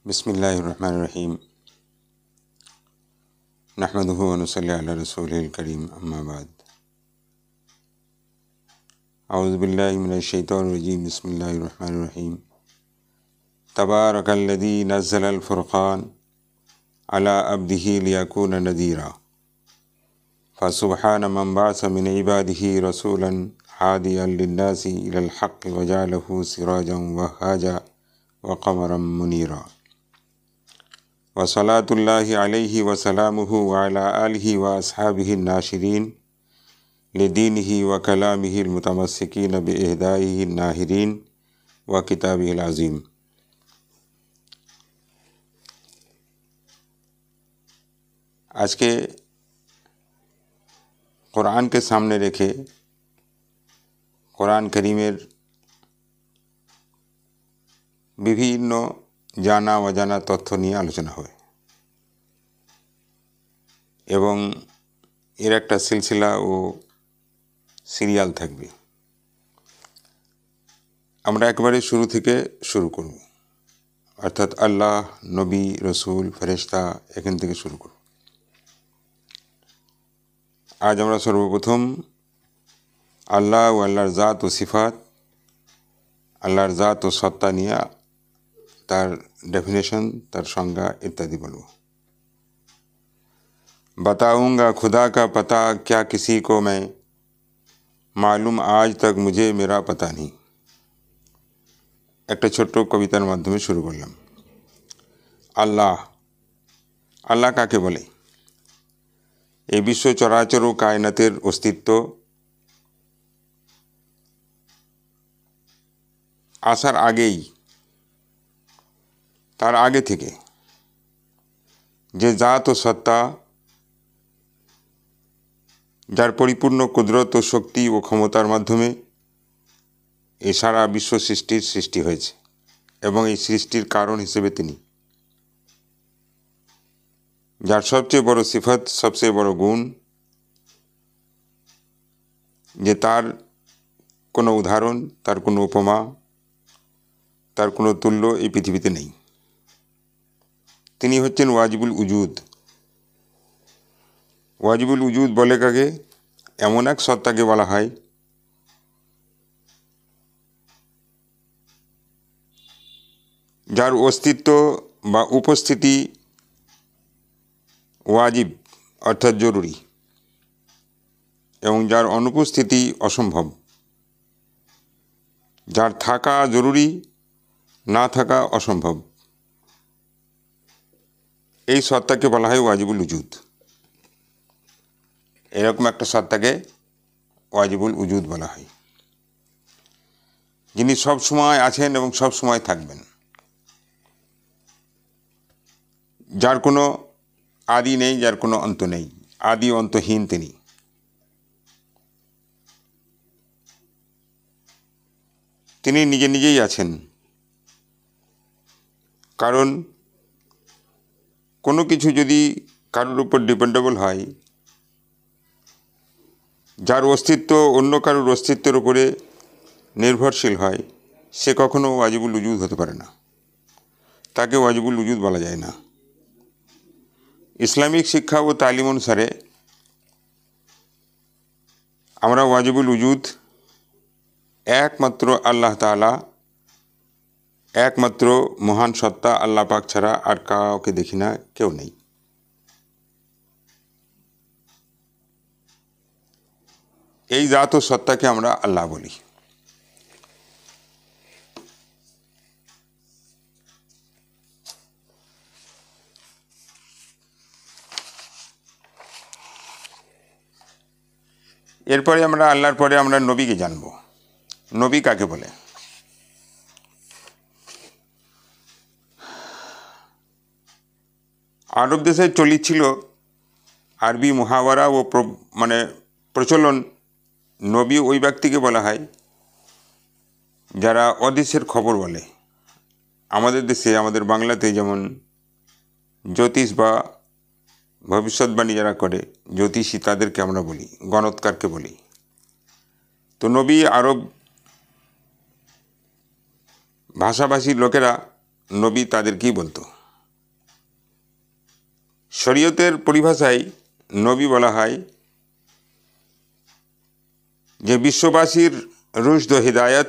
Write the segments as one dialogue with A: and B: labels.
A: बिस्मिल्लाहिर्रहमानिर्रहीम नहमदुहु व नुसल्ली अला रसूलिल करीम अम्मा बाद अऊज़ु बिल्लाहि मिनश शैतानिर रजीम बिस्मिल्लाहिर्रहमानिर्रहीम तबारकल्लज़ी नज़्ज़लल फ़ुरक़ान अला अब्दिही लियकून नज़ीरा फ़सुब्हान मन बअस मिन इबादिही रसूलन हादियन लिन्नासि इलल हक़्क़ि व जअलहु सिराजन वहाजा व क़मरन मुनीरा वसलातुल्लाहि अलैहि वसलामुहु व अला आलिहि व अस्हाबिहि नाशिरीन लिदीनिहि व कलामिहि मुतमस्सिकीन बिइहदाइहि नाहिरीन व किताबिहिल अज़ीम। आज के कुरान के सामने रेखे कुरान करीमेर विभिन्न জানা অজানা তথ্য নিয়ে আলোচনা হবে এবং এর একটা সিলসিলা ও সিরিয়াল থাকবে। আমরা একবারে শুরু থেকে শুরু করব, অর্থাৎ আল্লাহ, নবী, রসুল, ফেরেশতা এখান থেকে শুরু করব। আজ আমরা সর্বপ্রথম আল্লাহ ও আল্লাহর জাত ও সিফাত, আল্লাহর জাত ও সত্তা নিয়ে তার डेफिनेशन, तार संज्ञा इत्यादि बोलूँ। बताऊँगा खुदा का पता क्या किसी को मैं, मालूम आज तक मुझे मेरा पता नहीं। एक छोट्ट कवितार माध्यमे शुरू करलाम। आल्लाह आल्लाह काके बोले? এই বিশ্ব চরাচর ও কায়নাতের অস্তিত্ব আসার আগেই, তার আগে থেকে যে জাত ও সত্তা, যার পরিপূর্ণ কুদরত ও শক্তি ও ক্ষমতার মাধ্যমে এই সারা বিশ্ব সৃষ্টি হয়েছে এবং এই সৃষ্টির কারণ হিসেবে তিনি, যার সবচেয়ে বড় সিফত, সবচেয়ে বড় গুণ যে তার কোনো উদাহরণ, তার কোনো উপমা, তার কোনো তুল্য এই পৃথিবীতে নেই। তিনি হচ্ছেন ওয়াজিবুল উজুদ। ওয়াজিবুল উজুদ বলে কাকে? এমন এক সত্তাকে বলা হয় যার অস্তিত্ব বা উপস্থিতি ওয়াজিব অর্থাৎ জরুরি, এবং যার অনুপস্থিতি অসম্ভব। যার থাকা জরুরি, না থাকা অসম্ভব। এই সত্তাকে বলা হয় ওয়াজিবুল উজুদ। এরকম একটা সত্তাকে ওয়াজিবুল উজুদ বলা হয়, যিনি সব সময় আছেন এবং সব সময় থাকবেন, যার কোনো আদি নেই, যার কোনো অন্ত নেই, আদি অন্তহীন তিনি। তিনি নিজে নিজেই আছেন, কারণ কোনো কিছু যদি কারোর উপর ডিপেন্ডেবল হয়, যার অস্তিত্ব অন্য কারোর অস্তিত্বের উপরে নির্ভরশীল হয়, সে কখনো ওয়াজিবুল উজুদ হতে পারে না, তাকে ওয়াজিবুল উজুদ বলা যায় না। ইসলামিক শিক্ষা ও তালিম অনুসারে আমরা ওয়াজিবুল উজুদ একমাত্র আল্লাহ তাআলা, একমাত্র মহান সত্তা আল্লাহ পাক ছাড়া আর কাউকে দেখি না, কেউ নেই। এই জাত ও সত্তাকে আমরা আল্লাহ বলি। এরপরে আমরা আল্লাহর পরে আমরা নবীকে জানব। নবী কাকে বলে? আরব দেশে চলিছিল আরবি মুহাওয়ারা ও প্রচলন। নবী ওই ব্যক্তিকে বলা হয় যারা অদেশের খবর বলে। আমাদের দেশে, আমাদের বাংলাতে যেমন জ্যোতিষ বা ভবিষ্যৎবাণী যারা করে, জ্যোতিষী, তাদেরকে আমরা বলি, গণৎকারকে বলি। তো নবী আরব ভাষাভাষীর লোকেরা নবী তাদেরকেই বলতো। শরীয়তের পরিভাষায় নবী বলা হয় যে বিশ্ববাসীর রুশদ ও হিদায়াত,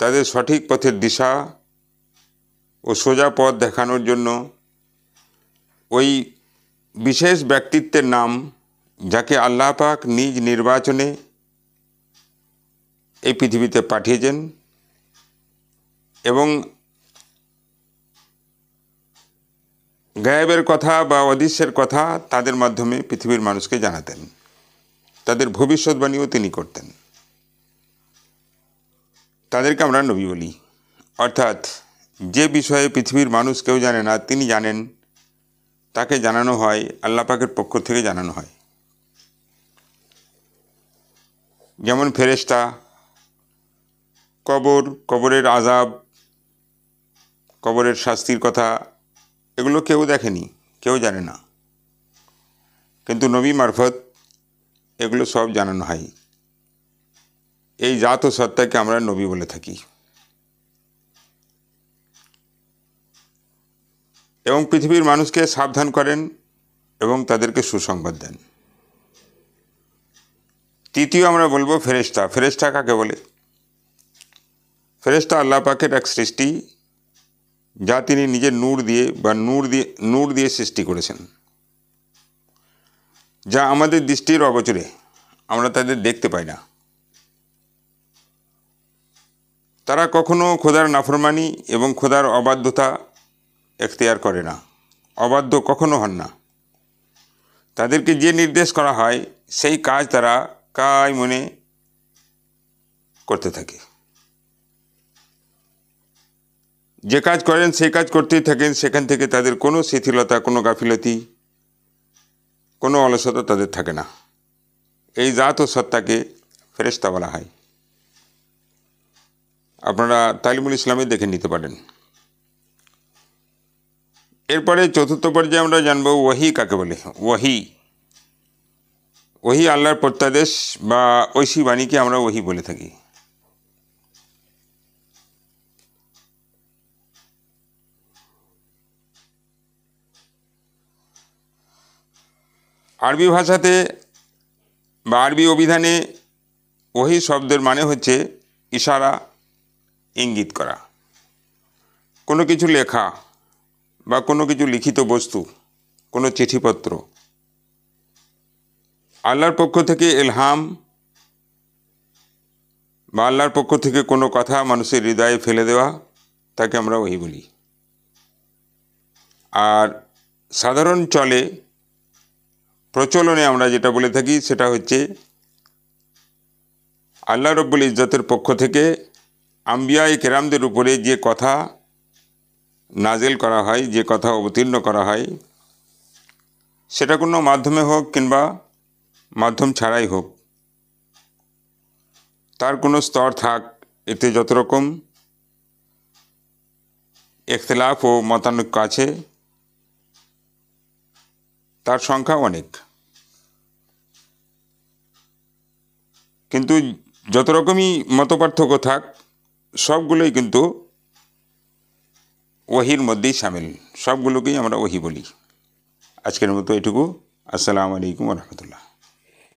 A: তাদের সঠিক পথের দিশা ও সোজা পথ দেখানোর জন্য ওই বিশেষ ব্যক্তিত্বের নাম যাকে আল্লাহ পাক নিজ নির্বাচনে এই পৃথিবীতে পাঠিয়েছেন এবং গায়েবের কথা বা অদৃশ্যের কথা তাদের মাধ্যমে পৃথিবীর মানুষকে জানাতেন। তাদের ভবিষ্যৎবাণীও তিনি করতেন। তাদেরকে আমরা নবী বলি। অর্থাৎ যে বিষয়ে পৃথিবীর মানুষ কেউ জানে না, তিনি জানেন, তাকে জানানো হয়, আল্লাহ পাকের পক্ষ থেকে জানানো হয়। যেমন ফেরেশতা, কবরের আযাব, কবরের শাস্তির কথা, এগুলো কেউ দেখেনি, কেউ জানে না, কিন্তু নবী মারফত এগুলো সব জানানো হয়। এই জাত ও সত্তাকে আমরা নবী বলে থাকি। এবং পৃথিবীর মানুষকে সাবধান করেন এবং তাদেরকে সুসংবাদ দেন। তৃতীয় আমরা বলবো ফেরেশতা। ফেরেশতা কাকে বলে? ফেরেশতা আল্লাহ পাকের এক সৃষ্টি, যা তিনি নিজের নূর দিয়ে সৃষ্টি করেছেন, যা আমাদের দৃষ্টির অগোচরে, আমরা তাদের দেখতে পাই না। তারা কখনো খোদার নাফরমানি এবং খোদার অবাধ্যতা এখতিয়ার করে না, অবাধ্য কখনো হন না। তাদেরকে যে নির্দেশ করা হয় সেই কাজ তারা কায় মনে করতে থাকে। যে কাজ করেন সেই কাজ করতেই থাকেন, সেখান থেকে তাদের কোনো শিথিলতা, কোনো গাফিলতি, কোনো অলসতা তাদের থাকে না। এই জাত ও সত্তাকে ফেরেশতা বলা হয়। আপনারা তালিমুল ইসলামে দেখে নিতে পারেন। এরপরে চতুর্থ পর্যায়ে আমরা জানব ওয়াহি কাকে বলে। ওয়াহি আল্লাহর প্রত্যাদেশ বা ঐশী বাণীকে আমরা ওয়াহি বলে থাকি। আরবি ভাষাতে বা আরবি অভিধানে ওয়াহি শব্দের মানে হচ্ছে ইশারা, ইঙ্গিত করা। কোনো কিছু লেখা বা কোনো কিছু লিখিত বস্তু, কোনো চিঠিপত্র, আল্লাহর পক্ষ থেকে ইলহাম বা আল্লাহর পক্ষ থেকে কোনো কথা মানুষের হৃদয়ে ফেলে দেওয়া, তাকে আমরা ওয়াহি বলি। আর সাধারণ প্রচলনে আমরা যেটা বলে থাকি সেটা হচ্ছে আল্লাহ রব্বুল ইজ্জতের পক্ষ থেকে আম্বিয়ায়ে কেরামদের উপরে যে কথা নাজেল করা হয়, যে কথা অবতীর্ণ করা হয়, সেটা কোনো মাধ্যমে হোক কিংবা মাধ্যম ছাড়াই হোক, তার কোনো স্তর থাক, এতে যত রকম ইখতিলাফ ও মতানৈক্য আছে তার সংখ্যা অনেক, কিন্তু যত রকমই মতপার্থক্য থাক সবগুলোই কিন্তু ওয়াহির মধ্যেই শামিল। সবগুলোকেই আমরা ওয়াহি বলি। আজকের মতো এটুকু। আসসালামু আলাইকুম ওয়া রাহমাতুল্লাহ।